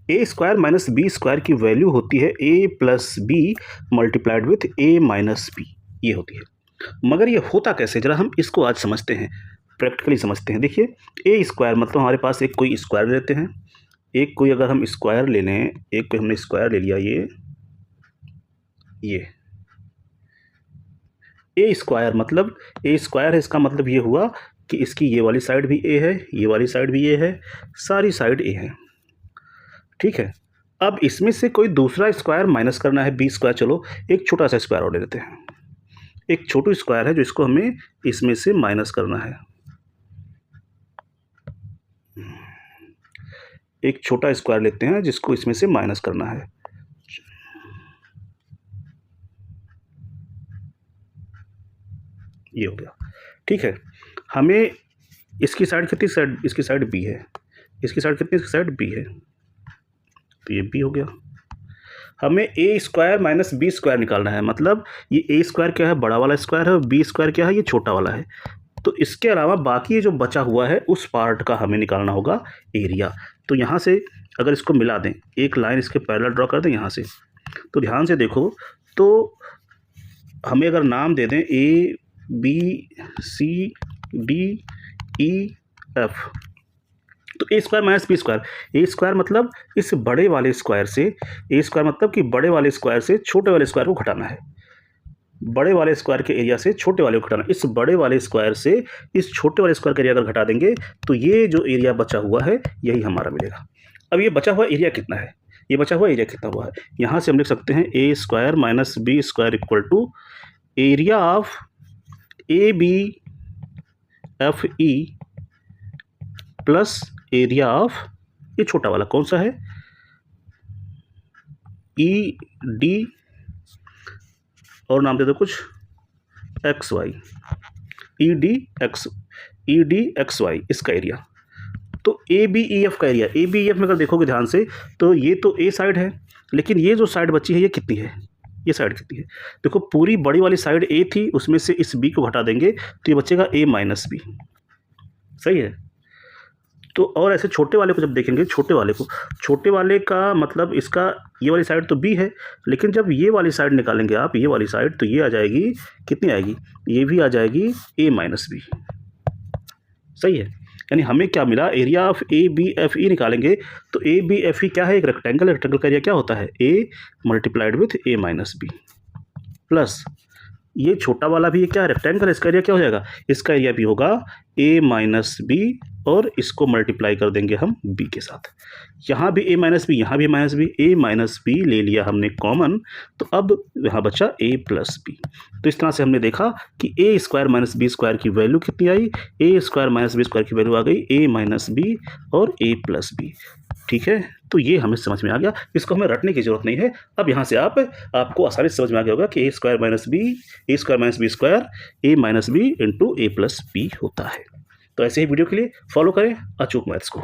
ए square minus B square की value होती है A plus B multiplied with A minus B, ये होती है। मगर ये होता कैसे, जरा हम इसको आज समझते हैं, प्रैक्टिकली समझते हैं। देखिए ए स्क्वायर मतलब हमारे पास एक कोई स्क्वायर लेते हैं, एक कोई अगर हम स्क्वायर ले लें, एक कोई हमने स्क्वायर ले लिया, ये ए स्क्वायर मतलब ए स्क्वायर है, इसका मतलब ये हुआ कि इसकी ये वाली साइड भी ए है, ये वाली साइड भी ए है, सारी साइड ए है, ठीक है। अब इसमें से कोई दूसरा स्क्वायर माइनस करना है, बी स्क्वायर। चलो एक छोटा सा स्क्वायर और ले लेते हैं, एक छोटू स्क्वायर है जो इसको हमें इसमें से माइनस करना है। एक छोटा स्क्वायर लेते हैं जिसको इसमें से माइनस करना है। ये हो गया, ठीक है। हमें इसकी साइड कितनी, साइड इसकी साइड बी है, इसकी साइड कितनी, इसकी साइड बी है, तो ये बी हो गया। हमें ए स्क्वायर माइनस बी स्क्वायर निकालना है, मतलब ये ए स्क्वायर क्या है, बड़ा वाला स्क्वायर है, और बी स्क्वायर क्या है, ये छोटा वाला है। तो इसके अलावा बाकी ये जो बचा हुआ है उस पार्ट का हमें निकालना होगा एरिया। तो यहाँ से अगर इसको मिला दें, एक लाइन इसके पैरेलल ड्रॉ कर दें यहाँ से, तो ध्यान से देखो, तो हमें अगर नाम दे दें A B C D E F, तो A square minus B square, A square मतलब इस बड़े वाले स्क्वायर से, ए स्क्वायर मतलब कि बड़े वाले स्क्वायर से छोटे वाले स्क्वायर को घटाना है, बड़े वाले स्क्वायर के एरिया से छोटे वाले को घटाना। इस बड़े वाले स्क्वायर से इस छोटे वाले स्क्वायर का एरिया अगर घटा देंगे तो ये जो एरिया बचा हुआ है यही हमारा मिलेगा। अब ये बचा हुआ एरिया कितना है, ये बचा हुआ एरिया कितना हुआ है, यहाँ से हम लिख सकते हैं A square minus B square equal to area of A B F E plus area of ये छोटा वाला कौन सा है, ई डी और नाम दे दो कुछ X Y, E D X Y, इसका एरिया। तो ए बी ई एफ का area, A B E F में अगर देखोगे ध्यान से तो ये तो ए साइड है, लेकिन ये जो साइड बची है ये कितनी है, ये साइड कितनी है, देखो पूरी बड़ी वाली साइड ए थी, उसमें से इस बी को घटा देंगे तो ये बचेगा ए माइनस बी, सही है। तो और ऐसे छोटे वाले को जब देखेंगे, छोटे वाले का मतलब इसका ये वाली साइड तो बी है, लेकिन जब ये वाली साइड निकालेंगे आप, ये वाली साइड, तो ये आ जाएगी, कितनी आएगी, ये भी आ जाएगी ए माइनस बी, सही है। यानी हमें क्या मिला, area of A B F E निकालेंगे तो ए बी एफ ई क्या है, एक रेक्टेंगल, रेक्टेंगल का एरिया क्या होता है, A multiplied with A minus B, plus ये छोटा वाला भी ये क्या है, रेक्टेंगल, इसका एरिया क्या हो जाएगा, इसका एरिया भी होगा ए माइनस बी, और इसको मल्टीप्लाई कर देंगे हम बी के साथ, यहाँ भी ए माइनस बी, यहाँ भी माइनस बी, ए माइनस बी ले लिया हमने कॉमन, तो अब यहाँ बचा ए प्लस बी। तो इस तरह से हमने देखा कि ए स्क्वायर माइनस बी स्क्वायर की वैल्यू कितनी आई, ए स्क्वायर माइनस बी स्क्वायर की वैल्यू आ गई ए माइनस बी और ए प्लस बी, ठीक है। तो ये हमें समझ में आ गया, इसको हमें रटने की जरूरत नहीं है। अब यहाँ से आपको आसानी से समझ में आ गया होगा कि ए स्क्वायर माइनस बी स्क्वायर ए माइनस बी इंटू ए प्लस बी होता है। तो ऐसे ही वीडियो के लिए फॉलो करें अचूक मैथ्स को।